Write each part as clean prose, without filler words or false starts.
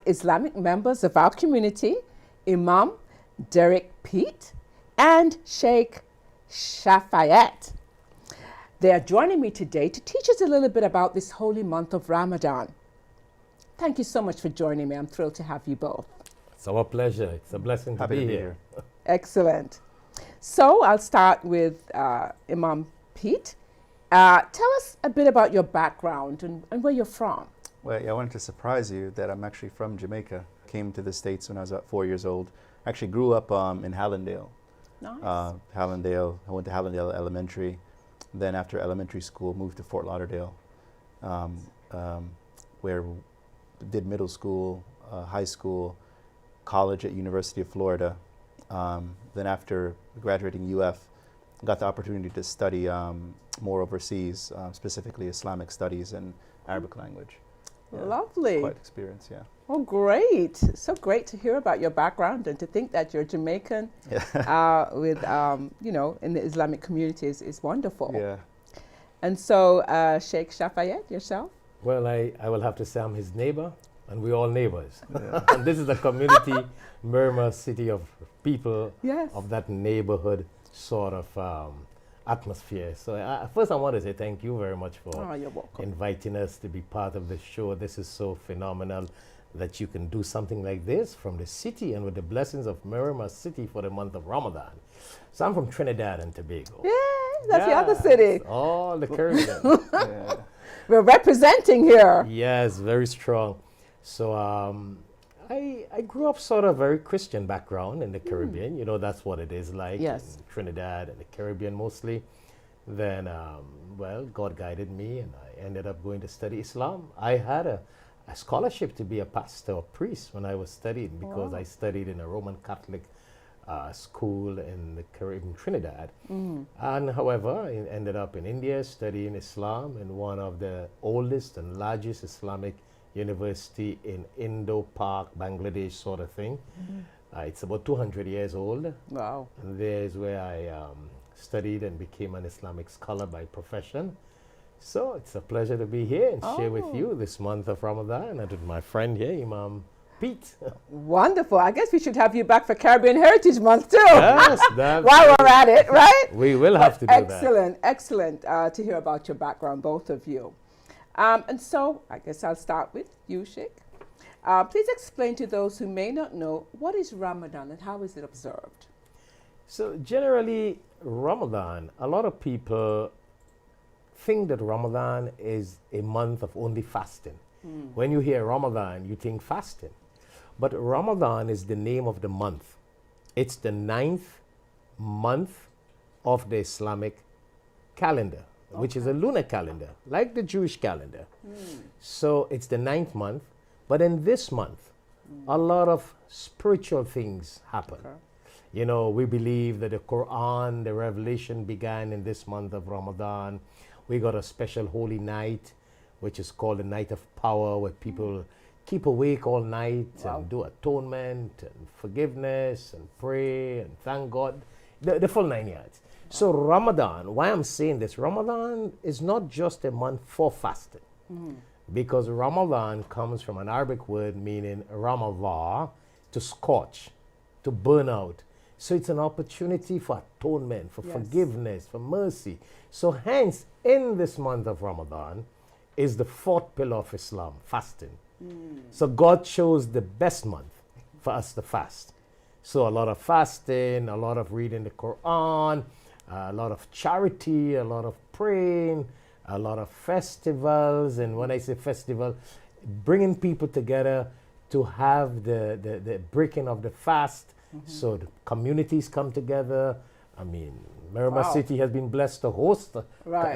Islamic members of our community, Imam Peat and Shaikh Shafayat. They are joining me today to teach us a little bit about this holy month of Ramadan. Thank you so much for joining me. I'm thrilled to have you both. It's our pleasure. It's a blessing to be here. Excellent. So I'll start with Imam Peat. Tell us a bit about your background and where you're from. Well, yeah, I wanted to surprise you that I'm actually from Jamaica. Came to the States when I was about 4 years old. Actually grew up in Hallandale. Nice. Hallandale. I went to Hallandale Elementary. Then after elementary school, moved to Fort Lauderdale, where did middle school, high school, college at University of Florida. Then after graduating UF, got the opportunity to study more overseas, specifically Islamic studies and Arabic language. Yeah, lovely. Quite experience, yeah. Oh, great. So great to hear about your background and to think that you're Jamaican with, in the Islamic community is wonderful. Yeah. And so, Shaikh Shafayat, yourself? Well, I will have to say I'm his neighbor, and we're all neighbors. Yeah. And this is a community, Murmur city of people of that neighborhood sort of atmosphere. So first I want to say thank you very much for inviting us to be part of the show. This is so phenomenal that you can do something like this from the city and with the blessings of Miramar City for the month of Ramadan. So I'm from Trinidad and Tobago. Yeah, that's the other city. All the Caribbean. We're representing here. Yes, very strong. So I grew up sort of very Christian background in the Caribbean. You know, that's what it is like in Trinidad and the Caribbean mostly. Then, God guided me and I ended up going to study Islam. I had a scholarship to be a pastor or priest when I was studying because I studied in a Roman Catholic school in the Caribbean, Trinidad. And however, I ended up in India studying Islam in one of the oldest and largest Islamic university in Indo-Pak, Bangladesh sort of thing. It's about 200 years old. Wow. And there's where I studied and became an Islamic scholar by profession. So it's a pleasure to be here and share with you this month of Ramadan and with my friend here, Imam Peat. Wonderful. I guess we should have you back for Caribbean Heritage Month too. Yes, while we're at it, right? We will have to do that. Excellent to hear about your background, both of you. And so I guess I'll start with you, Sheikh. Please explain to those who may not know, what is Ramadan and how is it observed? So generally, Ramadan, a lot of people think that Ramadan is a month of only fasting. When you hear Ramadan, you think fasting. But Ramadan is the name of the month. It's the 9th month of the Islamic calendar, which is a lunar calendar, like the Jewish calendar. So it's the 9th month. But in this month, a lot of spiritual things happen. You know, we believe that the Quran, the revelation began in this month of Ramadan. We got a special holy night, which is called the Night of Power, where people keep awake all night and do atonement and forgiveness and pray and thank God, the full 9 yards. So Ramadan, why I'm saying this, Ramadan is not just a month for fasting, because Ramadan comes from an Arabic word meaning Ramadah, to scorch, to burn out. So it's an opportunity for atonement, for forgiveness, for mercy. So hence, in this month of Ramadan, is the 4th pillar of Islam, fasting. So God chose the best month for us to fast. So a lot of fasting, a lot of reading the Quran, a lot of charity, a lot of praying, a lot of festivals. And when I say festival, bringing people together to have the breaking of the fast. So the communities come together. I mean, Miramar City has been blessed to host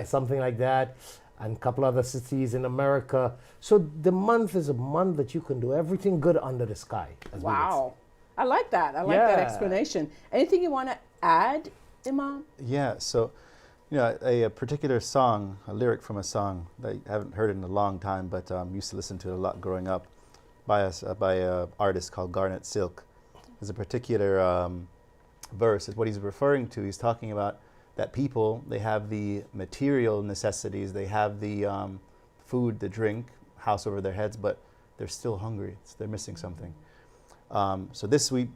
something like that, and a couple other cities in America. So the month is a month that you can do everything good under the sky. Wow. I like that. I like that explanation. Anything you want to add, Imam? Yeah, so, you know, a particular song, a lyric from a song that I haven't heard in a long time, but used to listen to it a lot growing up, by an artist called Garnet Silk. There's a particular verse. What he's referring to, he's talking about that people, they have the material necessities, they have the food, the drink, house over their heads, but they're still hungry. They're missing something. So this week,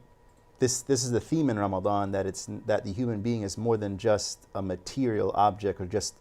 this is the theme in Ramadan, that the human being is more than just a material object, or just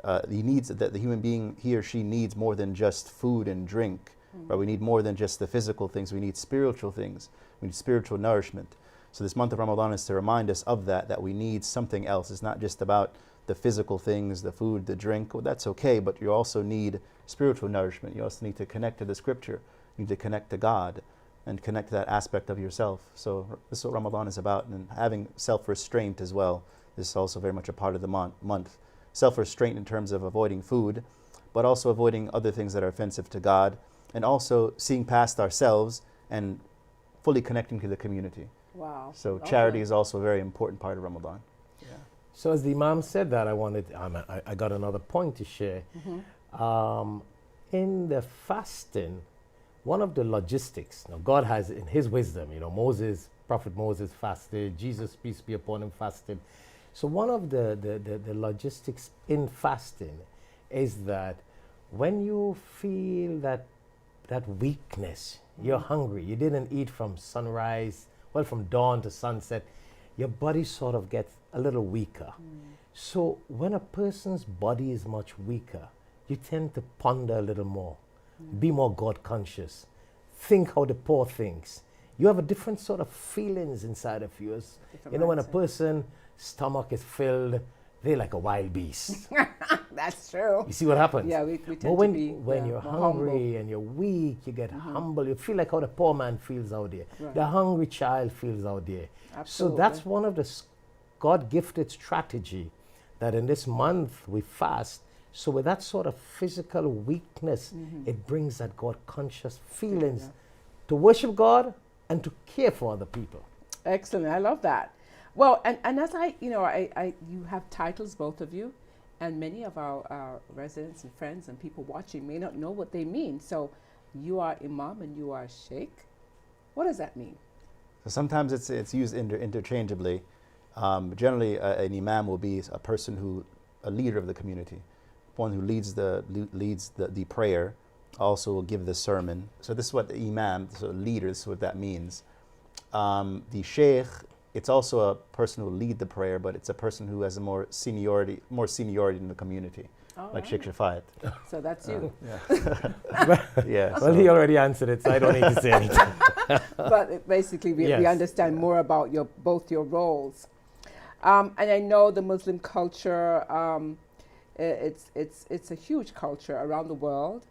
that the human being, he or she needs more than just food and drink. Right? We need more than just the physical things. We need spiritual things. We need spiritual nourishment. So this month of Ramadan is to remind us of that we need something else. It's not just about the physical things, the food, the drink. Well, that's okay, but you also need spiritual nourishment. You also need to connect to the scripture. You need to connect to God and connect to that aspect of yourself. So this is what Ramadan is about, and having self-restraint as well. This is also very much a part of the month. Self-restraint in terms of avoiding food, but also avoiding other things that are offensive to God, and also seeing past ourselves and fully connecting to the community. Wow. So charity is also a very important part of Ramadan. Yeah. So as the Imam said that, I got another point to share. In the fasting, one of the logistics, now God has in his wisdom, Prophet Moses fasted, Jesus, peace be upon him, fasted. So one of the logistics in fasting is that when you feel that weakness, you're hungry, you didn't eat from from dawn to sunset, your body sort of gets a little weaker. So when a person's body is much weaker, you tend to ponder a little more, be more God conscious, think how the poor thinks. You have a different sort of feelings inside of you. When a person's stomach is filled, they're like a wild beast. That's true. You see what happens? Yeah, we tend but when, to be when you're hungry and you're weak, you get humble. You feel like how the poor man feels out there. Right. The hungry child feels out there. Absolutely. So that's one of the God-gifted strategy that in this month we fast. So with that sort of physical weakness, it brings that God-conscious feelings to worship God and to care for other people. Excellent. I love that. Well, and as you have titles, both of you, and many of our residents and friends and people watching may not know what they mean. So you are Imam and you are Sheikh. What does that mean? So sometimes it's used interchangeably. Generally, an Imam will be a leader of the community, one who leads the prayer, also will give the sermon. So this is what the Imam, so leader, this is what that means. The Sheikh, it's also a person who will lead the prayer, but it's a person who has more seniority in the community, like Shaikh Shafayat. So that's you. Yeah. Well, he already answered it, so I don't need to say anything. But basically, we understand more about both your roles. And I know the Muslim culture, it's a huge culture around the world.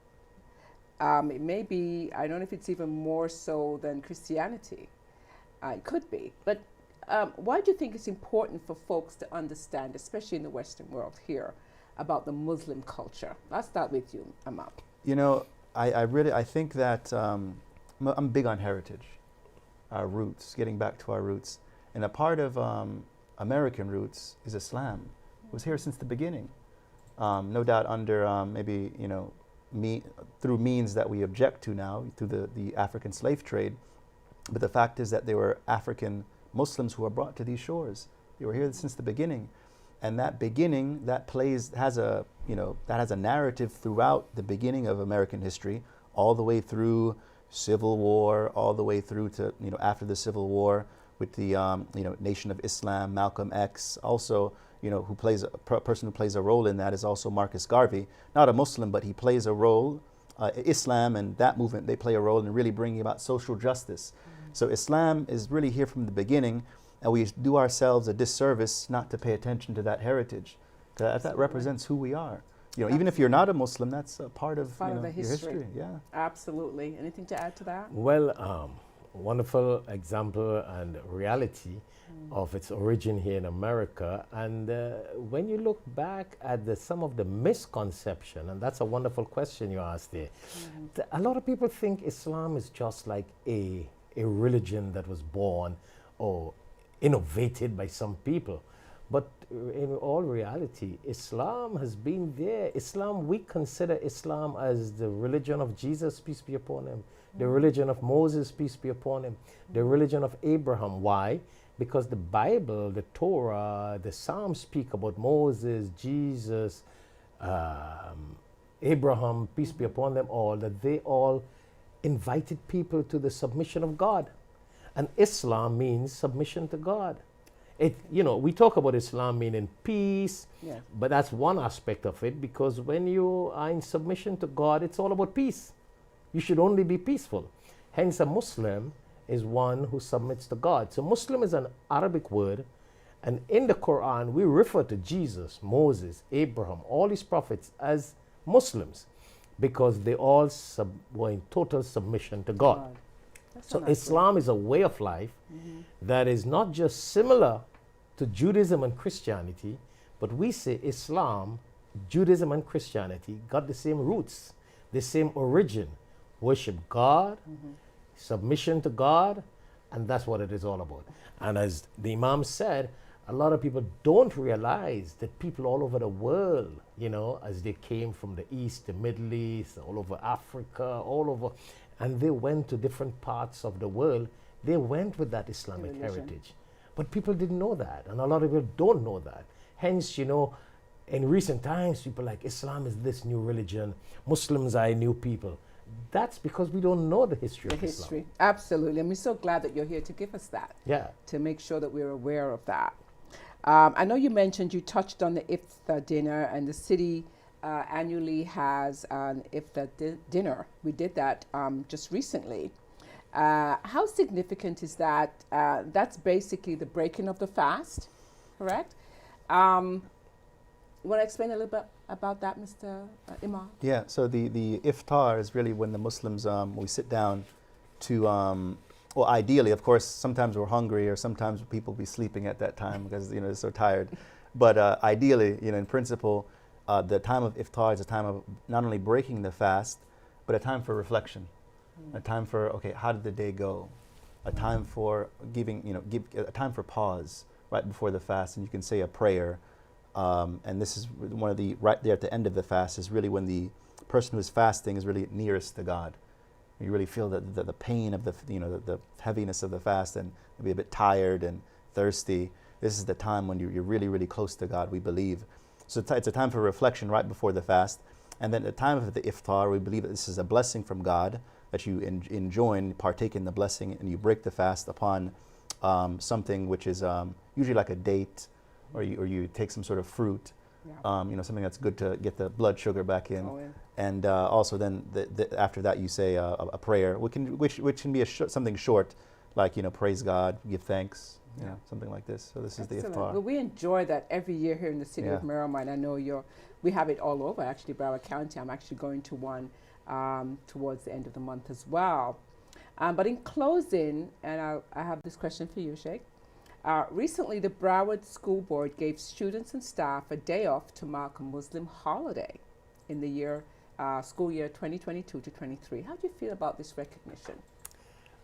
It may be, I don't know if it's even more so than Christianity. It could be. But why do you think it's important for folks to understand, especially in the Western world here, about the Muslim culture? I'll start with you, Imam. I think that I'm big on heritage, our roots, getting back to our roots. And a part of American roots is Islam. It was here since the beginning. No doubt under through means that we object to now, through the African slave trade. But the fact is that there were African Muslims who were brought to these shores. They were here since the beginning. And that beginning, has a narrative throughout the beginning of American history, all the way through Civil War, all the way through to, after the Civil War with the, Nation of Islam, Malcolm X, also, who plays a person who plays a role in that is also Marcus Garvey, not a Muslim, but he plays a role. Islam and that movement, they play a role in really bringing about social justice. So Islam is really here from the beginning, and we do ourselves a disservice not to pay attention to that heritage, because that represents who we are. Even if you're not a Muslim, that's a part of, the your history. Yeah. Absolutely. Anything to add to that? Well, wonderful example and reality of its origin here in America. And when you look back at some of the misconception, and that's a wonderful question you asked there, a lot of people think Islam is just like a religion that was born or innovated by some people. But in all reality, Islam has been there. We consider Islam as the religion of Jesus, peace be upon him, the religion of Moses, peace be upon him, the religion of Abraham. Why? Because the Bible, the Torah, the Psalms speak about Moses, Jesus, Abraham, peace be upon them all, that they all invited people to the submission of God. And Islam means submission to God. We talk about Islam meaning peace, Yes. but that's one aspect of it, because when you are in submission to God, it's all about peace. You should only be peaceful. Hence, a Muslim is one who submits to God. So Muslim is an Arabic word, and in the Quran, we refer to Jesus, Moses, Abraham, all these prophets as Muslims, because they all were in total submission to God. That's So a nice Islam is a way of life that is not just similar to Judaism and Christianity, but we say Islam, Judaism and Christianity got the same roots, the same origin. Worship God, submission to God, and that's what it is all about. And as the Imam said, a lot of people don't realize that people all over the world, as they came from the East, the Middle East, all over Africa, all over, and they went to different parts of the world, they went with that Islamic heritage. But people didn't know that, and a lot of people don't know that. Hence, in recent times, people like Islam is this new religion, Muslims are a new people. That's because we don't know the history of Islam. history. Absolutely. And we're so glad that you're here to give us that. Yeah. To make sure that we're aware of that. I know you mentioned, you touched on the Iftar dinner, and the city annually has an Iftar dinner. We did that just recently. How significant is that? That's basically the breaking of the fast, correct? You want to explain a little bit about that, Mr. Imam? Yeah, so the iftar is really when the Muslims, we sit down to, well, ideally, of course, sometimes we're hungry, or sometimes people be sleeping at that time because, they're so tired. But ideally, in principle, the time of iftar is a time of not only breaking the fast, but a time for reflection, a time for, okay, how did the day go? A time for giving, a time for pause right before the fast, and you can say a prayer. And this is one of the, right there at the end of the fast is really when the person who is fasting is really nearest to God. You really feel the pain of the heaviness of the fast, and maybe a bit tired and thirsty. This is the time when you're really, really close to God, we believe. So it's a time for reflection right before the fast. And then at the time of the iftar, we believe that this is a blessing from God, that you enjoy and partake in the blessing, and you break the fast upon something which is usually like a date, or you take some sort of fruit, something that's good to get the blood sugar back in. Oh, yeah. And also then after that you say a prayer, which can be something short, like, praise God, give thanks, something like this. So this Excellent. is the iftar. Well, we enjoy that every year here in the city of Yeah. Miramar. I know we have it all over, actually, Broward County. I'm actually going to one towards the end of the month as well. But in closing, and I have this question for you, Sheikh. Recently, the Broward School Board gave students and staff a day off to mark a Muslim holiday in the school year 2022 to 23. How do you feel about this recognition?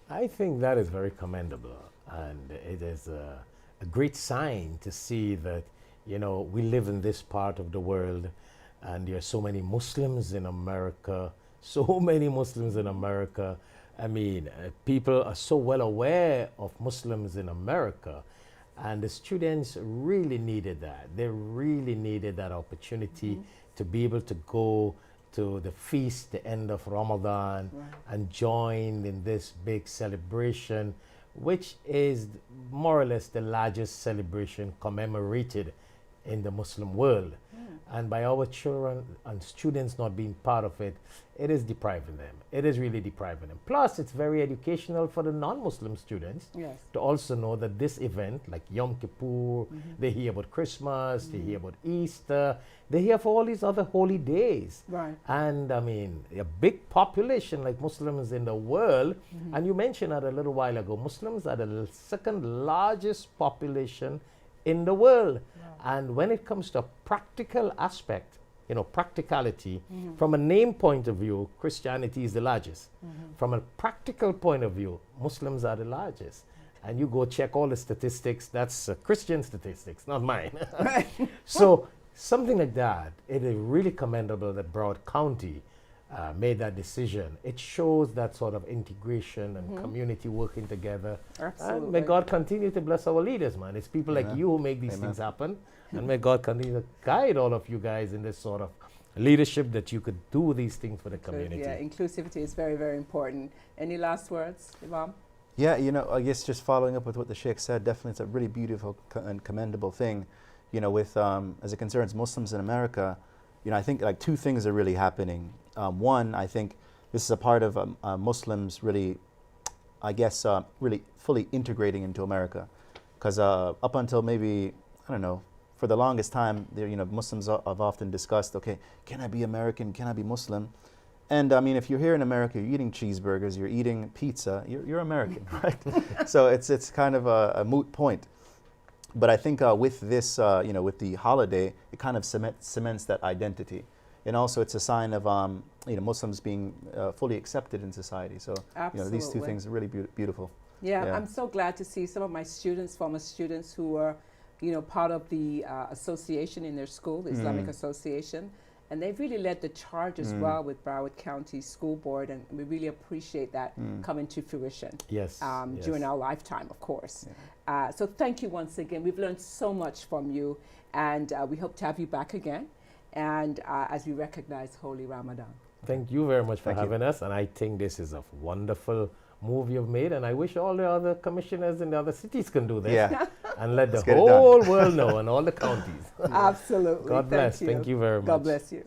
I think that is very commendable, and it is a great sign to see that, we live in this part of the world, and there are so many Muslims in America, I mean, people are so well aware of Muslims in America, and the students really needed that. They really needed that opportunity to be able to go to the feast, the end of Ramadan, and join in this big celebration, which is more or less the largest celebration commemorated in the Muslim world. And by our children and students not being part of it, it is depriving them. It is really depriving them. Plus, it's very educational for the non-Muslim students to also know that this event, like Yom Kippur, they hear about Christmas, they hear about Easter, they hear for all these other holy days. Right. And I mean, a big population like Muslims in the world, and you mentioned that a little while ago, Muslims are the second largest population in the world. And when it comes to a practical aspect, practicality, from a name point of view, Christianity is the largest. From a practical point of view, Muslims are the largest. And you go check all the statistics, that's Christian statistics, not mine. So something like that, it is really commendable that Broward County made that decision. It shows that sort of integration and community working together. Absolutely. And may God continue to bless our leaders, man. It's people like you who make these things happen. And may God continue to guide all of you guys in this sort of leadership that you could do these things for the community. Yeah, inclusivity is very, very important. Any last words, Imam? Yeah, I guess just following up with what the Sheikh said, definitely it's a really beautiful and commendable thing, with, as it concerns Muslims in America, I think like two things are really happening. One, I think this is a part of Muslims really, I guess, really fully integrating into America. Because up until maybe, I don't know, for the longest time, Muslims have often discussed, okay, can I be American? Can I be Muslim? And I mean, if you're here in America, you're eating cheeseburgers, you're eating pizza, you're American, right? So it's kind of a moot point. But I think with this, with the holiday, it kind of cements that identity. And also it's a sign of, Muslims being fully accepted in society. So, these two things are really beautiful. Yeah, I'm so glad to see some of my students, former students who are, part of the association in their school, the Islamic Association. And they've really led the charge as well with Broward County School Board, and we really appreciate that coming to fruition. Yes. During our lifetime, of course. Yeah. So thank you once again. We've learned so much from you, and we hope to have you back again, and as we recognize Holy Ramadan. Thank you very much for having us, and I think this is a wonderful move you've made, and I wish all the other commissioners in the other cities can do this. Yeah. And let the whole world know, and all the counties. Absolutely. God bless. Thank you very much. God bless you.